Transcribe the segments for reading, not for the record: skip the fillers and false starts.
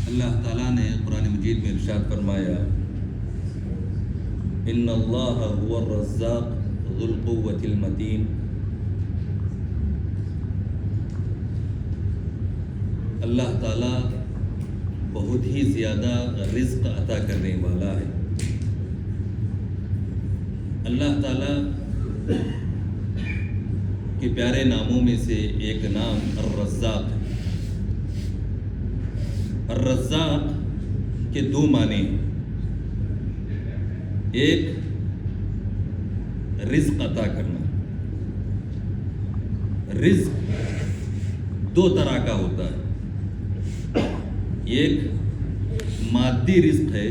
اللہ تعالیٰ نے قرآن مجید میں ارشاد فرمایا ان اللہ هو الرزاق ذو القوة المتین۔ اللہ تعالیٰ بہت ہی زیادہ رزق عطا کرنے والا ہے۔ اللہ تعالیٰ کے پیارے ناموں میں سے ایک نام الرزاق ہے۔ الرزاق کے دو معنی ہیں، ایک رزق عطا کرنا۔ رزق دو طرح کا ہوتا ہے، ایک مادی رزق ہے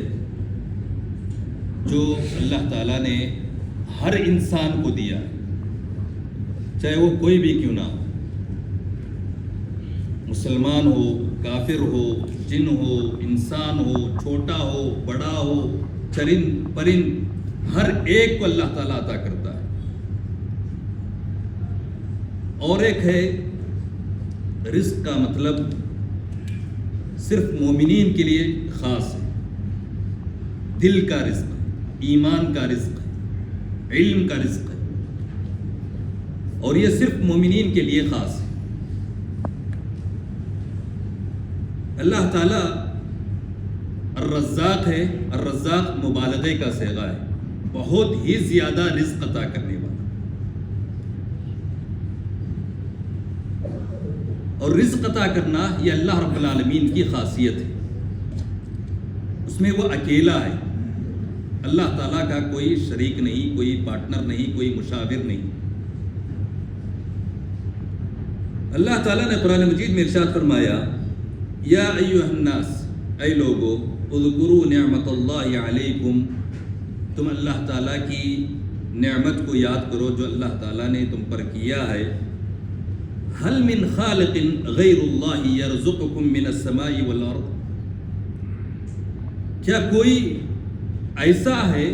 جو اللہ تعالیٰ نے ہر انسان کو دیا ہے، چاہے وہ کوئی بھی کیوں نہ ہو، مسلمان ہو، کافر ہو، جن ہو، انسان ہو، چھوٹا ہو، بڑا ہو، چرند پرند، ہر ایک کو اللہ تعالیٰ عطا کرتا ہے۔ اور ایک ہے رزق کا مطلب صرف مومنین کے لیے خاص ہے، دل کا رزق ہے، ایمان کا رزق ہے، علم کا رزق ہے، اور یہ صرف مومنین کے لیے خاص ہے۔ اللہ تعالیٰ الرزاق ہے، الرزاق مبالغے کا صیغہ ہے، بہت ہی زیادہ رزق عطا کرنے والا۔ اور رزق عطا کرنا یہ اللہ رب العالمین کی خاصیت ہے، اس میں وہ اکیلا ہے، اللہ تعالیٰ کا کوئی شریک نہیں، کوئی پارٹنر نہیں، کوئی مشاور نہیں۔ اللہ تعالیٰ نے قرآن مجید میں ارشاد فرمایا یا ایھا الناس، اے لوگو، اذکروا نعمت اللہ علیکم، تم اللہ تعالیٰ کی نعمت کو یاد کرو جو اللہ تعالیٰ نے تم پر کیا ہے۔ هل من خالق غیر اللہ یرزقکم من السماء والارض، کیا کوئی ایسا ہے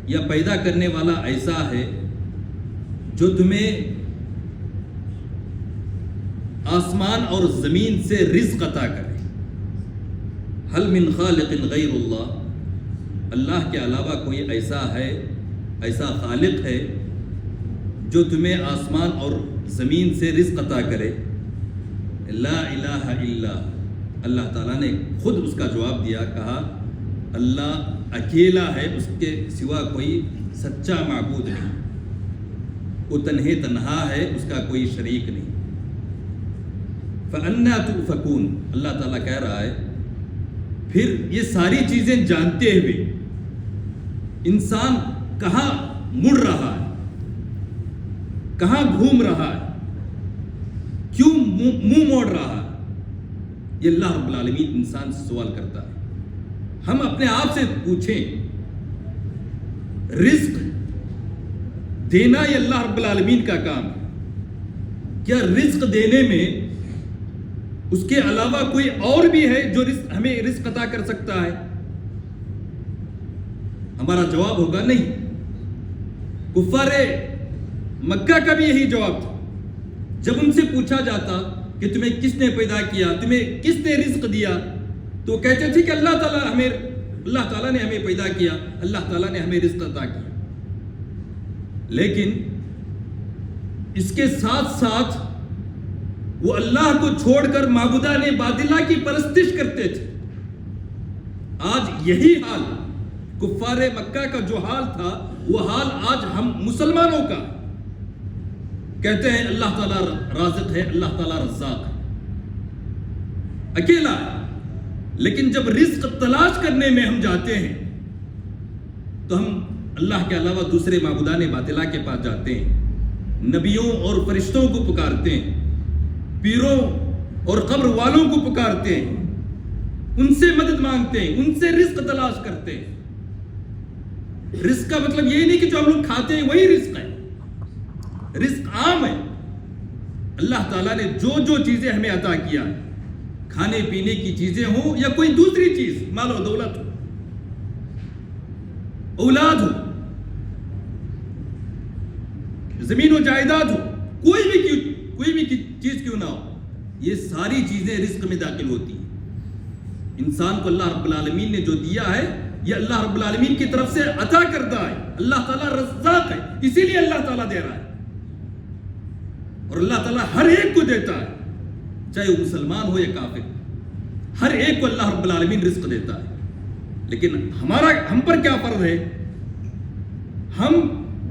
یا پیدا کرنے والا ایسا ہے جو تمہیں آسمان اور زمین سے رزق عطا کرے؟ هل من خالق غیر اللہ، اللہ کے علاوہ کوئی ایسا ہے، ایسا خالق ہے جو تمہیں آسمان اور زمین سے رزق عطا کرے؟ لا الہ الا، اللہ تعالیٰ نے خود اس کا جواب دیا، کہا اللہ اکیلا ہے، اس کے سوا کوئی سچا معبود نہیں، وہ تنہا ہے، اس کا کوئی شریک نہیں۔ فَأَنَّا تُؤْفَكُونَ، اللہ تعالیٰ کہہ رہا ہے پھر یہ ساری چیزیں جانتے ہوئے انسان کہاں مڑ رہا ہے، کہاں گھوم رہا ہے، کیوں منہ موڑ رہا ہے؟ یہ اللہ رب العالمین انسان سے سوال کرتا ہے۔ ہم اپنے آپ سے پوچھیں، رزق دینا یہ اللہ رب العالمین کا کام ہے، کیا رزق دینے میں اس کے علاوہ کوئی اور بھی ہے جو ہمیں رزق عطا کر سکتا ہے؟ ہمارا جواب ہوگا نہیں۔ کفار مکہ کا بھی یہی جواب تھا، جب ان سے پوچھا جاتا کہ تمہیں کس نے پیدا کیا، تمہیں کس نے رزق دیا، تو کہتے تھے کہ اللہ تعالیٰ نے ہمیں پیدا کیا، اللہ تعالیٰ نے ہمیں رزق عطا کیا۔ لیکن اس کے ساتھ ساتھ وہ اللہ کو چھوڑ کر معبودان باطلہ کی پرستش کرتے تھے۔ آج یہی حال کفار مکہ کا جو حال تھا، وہ حال آج ہم مسلمانوں کا۔ کہتے ہیں اللہ تعالیٰ رازق ہے، اللہ تعالیٰ رزاق ہے، اکیلا ہے، لیکن جب رزق تلاش کرنے میں ہم جاتے ہیں تو ہم اللہ کے علاوہ دوسرے معبودان باطلہ کے پاس جاتے ہیں، نبیوں اور فرشتوں کو پکارتے ہیں، پیروں اور قبر والوں کو پکارتے ہیں، ان سے مدد مانگتے ہیں، ان سے رزق تلاش کرتے ہیں۔ رزق کا مطلب یہ نہیں کہ جو ہم لوگ کھاتے ہیں وہی رزق ہے، رزق عام ہے۔ اللہ تعالیٰ نے جو جو چیزیں ہمیں عطا کیا، کھانے پینے کی چیزیں ہوں یا کوئی دوسری چیز، مال و دولت ہو، اولاد ہو، زمین و جائیداد ہو، کوئی بھی چیز کیوں نہ ہو، یہ ساری چیزیں رزق میں داخل ہوتی ہیں۔ انسان کو اللہ رب العالمین نے جو دیا ہے یہ اللہ رب العالمین کی طرف سے عطا کردہ ہے. اللہ تعالیٰ رزاق ہے, اسی لیے اللہ تعالیٰ دے رہا ہے. اور اللہ تعالیٰ ہر ایک کو دیتا ہے, چاہے وہ مسلمان ہو یا کافر, ہر ایک کو اللہ رب العالمین رزق دیتا ہے. لیکن ہم پر کیا فرض ہے؟ ہم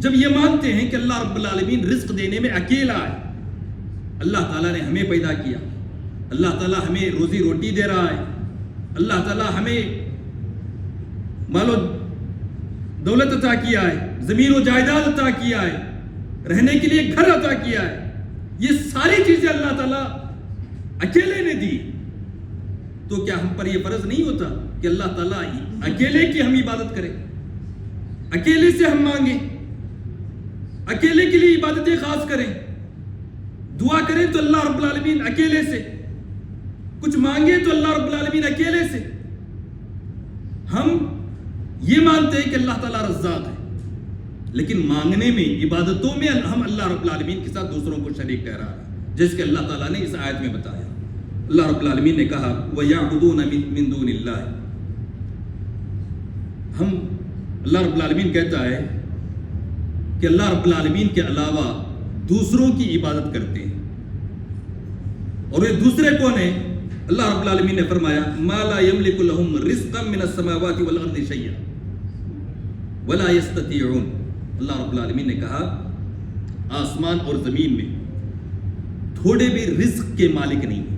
جب یہ مانتے ہیں کہ اللہ رب العالمین رزق دینے میں اکیلا ہے, اللہ تعالیٰ نے ہمیں پیدا کیا, اللہ تعالیٰ ہمیں روزی روٹی دے رہا ہے, اللہ تعالیٰ ہمیں مال و دولت عطا کیا ہے, زمین و جائیداد عطا کیا ہے, رہنے کے لیے گھر عطا کیا ہے, یہ ساری چیزیں اللہ تعالیٰ اکیلے نے دی. تو کیا ہم پر یہ فرض نہیں ہوتا کہ اللہ تعالیٰ اکیلے کی ہم عبادت کریں, اکیلے سے ہم مانگیں, اکیلے کے لیے عبادتیں خاص کریں, دعا کریں تو اللہ رب العالمین اکیلے سے, کچھ مانگیں تو اللہ رب العالمین اکیلے سے. ہم یہ مانتے ہیں کہ اللہ تعالیٰ رزاق ہے, لیکن مانگنے میں, عبادتوں میں ہم اللہ رب العالمین کے ساتھ دوسروں کو شریک ٹھہرا رہے ہیں, جس کہ اللہ تعالیٰ نے اس آیت میں بتایا. اللہ رب العالمین نے کہا وَيَعْبُدُونَ مِن دُونِ اللَّهِ. ہم اللہ رب العالمین کہتا ہے کہ اللہ رب العالمین کے علاوہ دوسروں کی عبادت کرتے ہیں, اور یہ دوسرے کون ہیں؟ اللہ رب العالمین نے فرمایا مَا لَا يَمْلِكُ لَهُمْ رِزْقًا مِنَ السَّمَاوَاتِ وَالْأَرْضِ شَيْئًا وَلَا يَسْتَطِيعُونَ. اللہ رب العالمین نے کہا آسمان اور زمین میں تھوڑے بھی رزق کے مالک نہیں ہیں,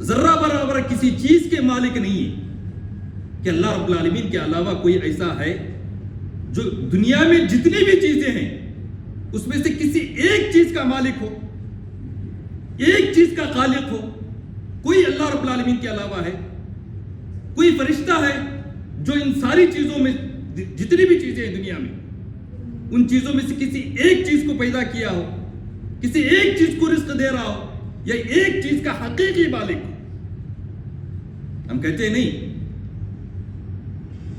ذرہ برابر کسی چیز کے مالک نہیں ہے کہ اللہ رب العالمین کے علاوہ کوئی ایسا ہے جو دنیا میں جتنی بھی چیزیں ہیں اس میں سے کسی ایک چیز کا مالک ہو, ایک چیز کا خالق ہو. کوئی اللہ رب العالمین کے علاوہ ہے, کوئی فرشتہ ہے جو ان ساری چیزوں میں, جتنی بھی چیزیں ہیں دنیا میں, ان چیزوں میں سے کسی ایک چیز کو پیدا کیا ہو, کسی ایک چیز کو رزق دے رہا ہو, یا ایک چیز کا حقیقی مالک ہو. ہم کہتے ہیں نہیں,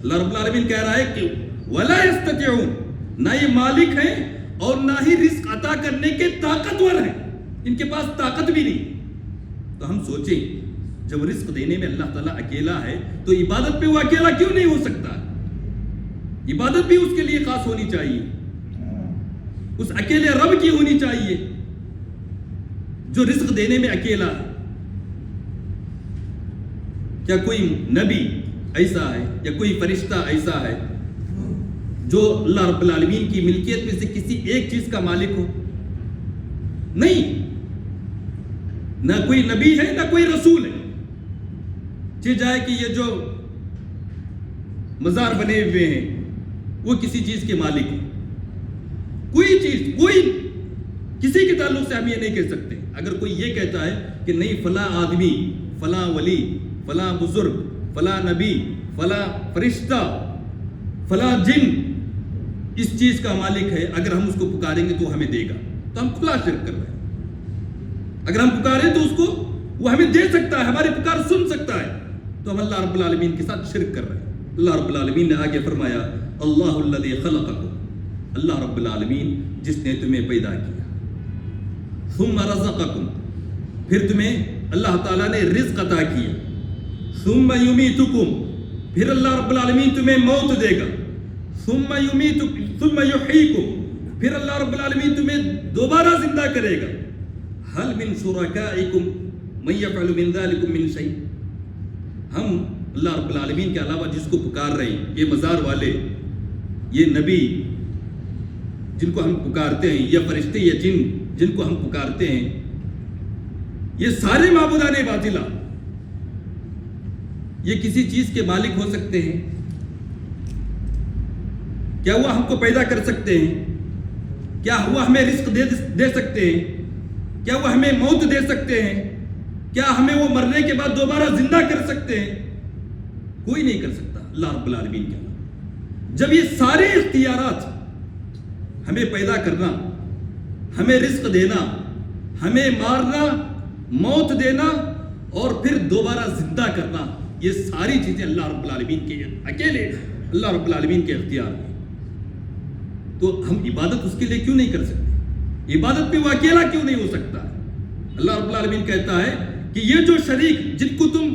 اللہ رب العالمین کہہ رہا ہے کہ وَلَا يَسْتَطِعُونَ, نہ یہ مالک ہیں اور نہ ہی رزق عطا کرنے کے طاقتور ہیں, ان کے پاس طاقت بھی نہیں. تو ہم سوچیں جب رزق دینے میں اللہ تعالیٰ اکیلا ہے تو عبادت پہ وہ اکیلا کیوں نہیں ہو سکتا؟ عبادت بھی اس کے لیے خاص ہونی چاہیے, اس اکیلے رب کی ہونی چاہیے جو رزق دینے میں اکیلا ہے. کیا کوئی نبی ایسا ہے یا کوئی فرشتہ ایسا ہے جو اللہ رب العالمین کی ملکیت میں سے کسی ایک چیز کا مالک ہو؟ نہیں, نہ کوئی نبی ہے نہ کوئی رسول ہے. جائے کہ یہ جو مزار بنے ہوئے ہیں وہ کسی چیز کے مالک ہیں, کوئی چیز, کوئی کسی کے تعلق سے ہم یہ نہیں کہہ سکتے. اگر کوئی یہ کہتا ہے کہ نہیں فلاں آدمی, فلاں ولی, فلاں بزرگ, فلاں نبی, فلاں فرشتہ, فلاں جن اس چیز کا مالک ہے, اگر ہم اس کو پکاریں گے تو ہمیں دے گا, تو ہم کھلا شرک کر رہے ہیں. اگر ہم پکاریں تو اس کو وہ ہمیں دے سکتا ہے, ہماری پکار سن سکتا ہے, تو ہم اللہ رب العالمین کے ساتھ شرک کر رہے ہیں. اللہ رب العالمین نے آگے فرمایا اللہ الذی خلقکم, اللہ رب العالمین جس نے تمہیں پیدا کیا, ثم رزقکم, پھر تمہیں اللہ تعالیٰ نے رزق عطا کیا, ثم یمیتکم, پھر اللہ رب العالمین تمہیں موت دے گا, ثم یحییکم, پھر اللہ رب العالمین تمہیں دوبارہ زندہ کرے گا. هل من شرکائکم من یفعل من ذلکم من شیء. ہم اللہ رب العالمین کے علاوہ جس کو پکار رہے ہیں, یہ مزار والے, یہ نبی جن کو ہم پکارتے ہیں, یا فرشتے یا جن جن کو ہم پکارتے ہیں, یہ سارے معبودان باطلہ, یہ کسی چیز کے مالک ہو سکتے ہیں؟ کیا وہ ہم کو پیدا کر سکتے ہیں؟ کیا وہ ہمیں رزق دے سکتے ہیں؟ کیا وہ ہمیں موت دے سکتے ہیں؟ کیا ہمیں وہ مرنے کے بعد دوبارہ زندہ کر سکتے ہیں؟ کوئی نہیں کر سکتا اللہ رب العالمین کے علاوہ. جب یہ سارے اختیارات, ہمیں پیدا کرنا, ہمیں رزق دینا, ہمیں مارنا, موت دینا اور پھر دوبارہ زندہ کرنا, یہ ساری چیزیں اللہ رب العالمین کے اکیلے اللہ رب العالمین کے اختیار میں, تو ہم عبادت اس کے لیے کیوں نہیں کر سکتے؟ عبادت پہ وہ اکیلا کیوں نہیں ہو سکتا؟ اللہ رب العالمین کہتا ہے کہ یہ جو شریک جن کو تم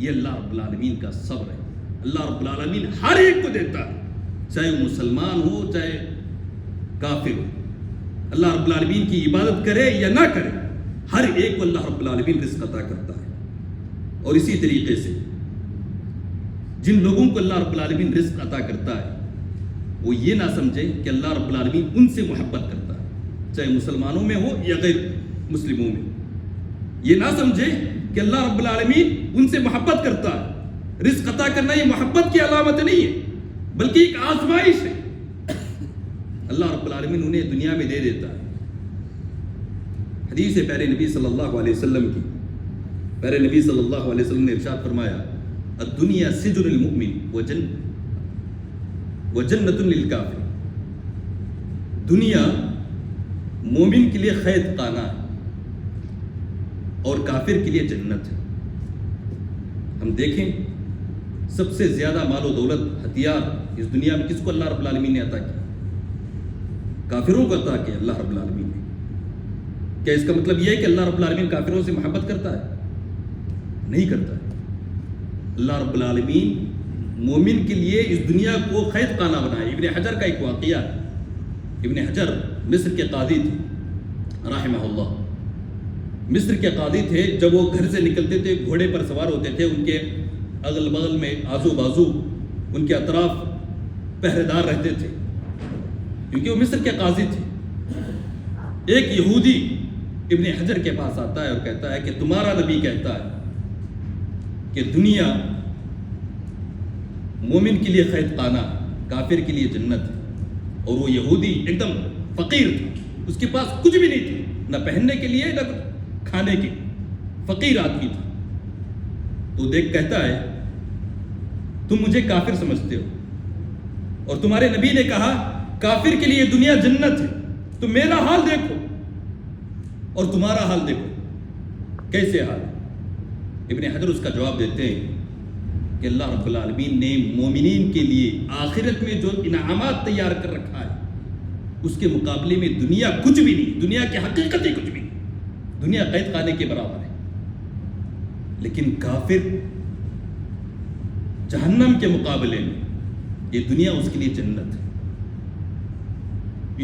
یہ اللہ رب العالمین کا صبر ہے. اللہ رب العالمین ہر ایک کو دیتا ہے, چاہے وہ مسلمان ہو چاہے کافر ہو. اللہ رب العالمین کی عبادت کرے یا نہ کرے, ہر ایک کو اللہ رب العالمین رزق عطا کرتا ہے. اور اسی طریقے سے جن لوگوں کو اللہ رب العالمین رزق عطا کرتا ہے وہ یہ نہ سمجھے کہ اللہ رب العالمین ان سے محبت کرتا ہے, چاہے مسلمانوں میں ہو یا غیر مسلموں میں. یہ نہ سمجھے کہ اللہ رب العالمین ان سے محبت کرتا ہے. رزق عطا کرنا یہ محبت کی علامت نہیں ہے بلکہ ایک آزمائش ہے. اللہ رب العالمین انہیں دنیا میں دے دیتا ہے. حدیث پیارے نبی صلی اللہ علیہ وسلم کی, پیارے نبی صلی اللہ علیہ وسلم نے ارشاد فرمایا, الدنیا سجن المؤمن وجنت للکافر. دنیا مومن کے لیے قید خانہ ہے اور کافر کے لیے جنت ہے. ہم دیکھیں سب سے زیادہ مال و دولت ہتھیار اس دنیا میں کس کو اللہ رب العالمین نے عطا کیا؟ کافروں کو عطا کیا اللہ رب العالمین نے. کیا اس کا مطلب یہ ہے کہ اللہ رب العالمین کافروں سے محبت کرتا ہے؟ نہیں کرتا ہے. اللہ رب العالمین مومن کے لیے اس دنیا کو قید خانہ بنایا. ابن حجر کا ایک واقعہ ہے. ابن حجر مصر کے قاضی تھے رحمہ اللہ. مصر کے قاضی تھے. جب وہ گھر سے نکلتے تھے گھوڑے پر سوار ہوتے تھے, ان کے اگل بغل میں آزو بازو ان کے اطراف پہرے دار رہتے تھے کیونکہ وہ مصر کے قاضی تھے. ایک یہودی ابن حجر کے پاس آتا ہے اور کہتا ہے کہ تمہارا نبی کہتا ہے کہ دنیا مومن کے لیے قید خانہ, کافر کے لیے جنت ہے. اور وہ یہودی ایک دم فقیر تھا, اس کے پاس کچھ بھی نہیں تھا, نہ پہننے کے لیے نہ کھانے کے, فقیر آدمی تھا. تو دیکھ کہتا ہے تم مجھے کافر سمجھتے ہو اور تمہارے نبی نے کہا کافر کے لیے دنیا جنت ہے, تو میرا حال دیکھو اور تمہارا حال دیکھو کیسے حال ہے. ابن حجر اس کا جواب دیتے ہیں کہ اللہ رب العالمین نے مومنین کے لیے آخرت میں جو انعامات تیار کر رکھا ہے اس کے مقابلے میں دنیا کچھ بھی نہیں, دنیا کی حقیقت ہی کچھ بھی نہیں. دنیا قید خانے کے برابر ہے. لیکن کافر جہنم کے مقابلے میں یہ دنیا اس کے لیے جنت ہے.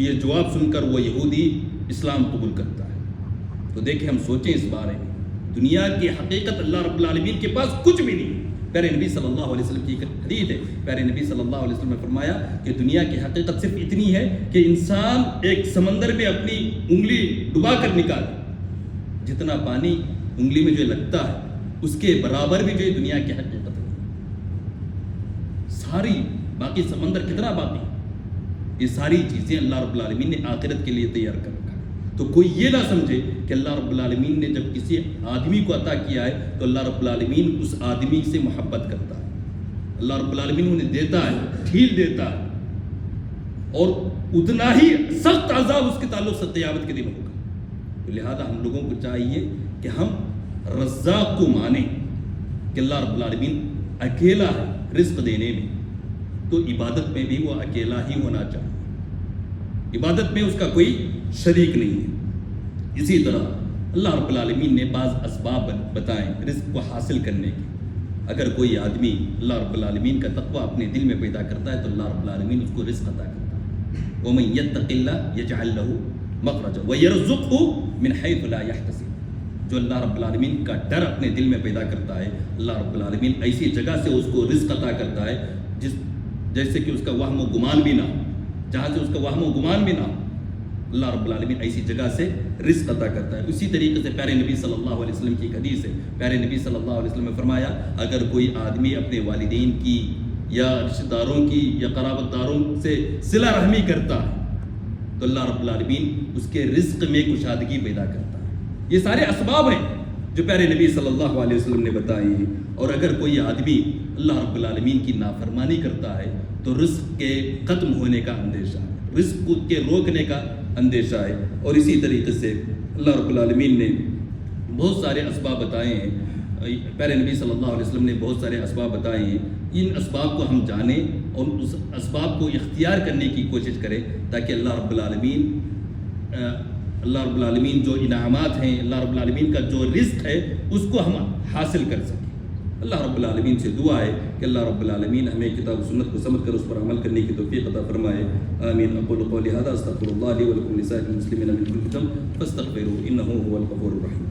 یہ جواب سن کر وہ یہودی اسلام قبول کرتا ہے. تو دیکھیں ہم سوچیں اس بارے میں, دنیا کی حقیقت اللہ رب العالمین کے پاس کچھ بھی نہیں. پیارے نبی صلی اللہ علیہ وسلم کی ایک حدیث ہے, پیارے نبی صلی اللہ علیہ وسلم نے فرمایا کہ دنیا کی حقیقت صرف اتنی ہے کہ انسان ایک سمندر میں اپنی انگلی ڈبا کر نکالے, جتنا پانی انگلی میں جو لگتا ہے اس کے برابر بھی جو دنیا کی حقیقت ہے. ساری باقی سمندر کتنا باقی, یہ ساری چیزیں اللہ رب العالمین نے آخرت کے لیے تیار کر رکھا ہے. تو کوئی یہ نہ سمجھے کہ اللہ رب العالمین نے جب کسی آدمی کو عطا کیا ہے تو اللہ رب العالمین اس آدمی سے محبت کرتا ہے. اللہ رب العالمین انہیں دیتا ہے, ڈھیل دیتا ہے, اور اتنا ہی سخت عذاب اس کے تعلق سے قیامت کے دن ہوگا. لہذا ہم لوگوں کو چاہیے کہ ہم رزاق کو مانیں کہ اللہ رب العالمین اکیلا ہے رزق دینے میں, تو عبادت میں بھی وہ اکیلا ہی ہونا چاہیے. عبادت میں اس کا کوئی شریک نہیں ہے. اسی طرح اللہ رب العالمین نے بعض اسباب بتائیں رزق کو حاصل کرنے کے. اگر کوئی آدمی اللہ رب العالمین کا تقوی اپنے دل میں پیدا کرتا ہے تو اللہ رب العالمین اس کو رزق عطا کرتا ہے. وَمَن يَتَّقِ اللَّهَ يَجْعَل لَّهُ مَخْرَجًا وَيَرْزُقْهُ مِنْ حَيْثُ لَا يَحْتَسِبُ. جو اللہ رب العالمین کا ڈر اپنے دل میں پیدا کرتا ہے, اللہ رب العالمین ایسی جگہ سے اس کو رزق عطا کرتا ہے جیسے کہ اس کا وہم و گمان بھی نہ ہو, جہاں سے اس کا وہم و گمان بھی نہ ہو. اللہ رب العالمین ایسی جگہ سے رزق عطا کرتا ہے. اسی طریقے سے پیارے نبی صلی اللہ علیہ وسلم کی ایک حدیث ہے. پیارے نبی صلی اللہ علیہ وسلم نے فرمایا اگر کوئی آدمی اپنے والدین کی یا رشتہ داروں کی یا قرابت داروں سے صلہ رحمی کرتا ہے تو اللہ رب العالمین اس کے رزق میں کشادگی پیدا کرتا ہے. یہ سارے اسباب ہیں جو پیارے نبی صلی اللہ علیہ وسلم نے بتائی ہیں. اور اگر کوئی آدمی اللہ رب العالمین کی نافرمانی کرتا ہے تو رزق کے ختم ہونے کا اندیشہ ہے, رزق کے روکنے کا اندیشہ ہے. اور اسی طریقے سے اللہ رب العالمین نے بہت سارے اسباب بتائے ہیں. پیارے نبی صلی اللہ علیہ وسلم نے بہت سارے اسباب بتائے ہیں. ان اسباب کو ہم جانیں اور اس اسباب کو اختیار کرنے کی کوشش کریں تاکہ اللہ رب العالمین جو انعامات ہیں, اللہ رب العالمین کا جو رزق ہے اس کو ہم حاصل کر سکیں. اللہ رب العالمین سے دعا ہے کہ اللہ رب العالمین ہمیں کتاب و سنت کو سمجھ کر اس پر عمل کرنے کی توفیق عطا فرمائے. آمین. اقول قولی ھذا استغفر اللہ لی ولکم ولسائر المسلمین من کل ذنب فاستغفروہ انہ هو الغفور الرحیم.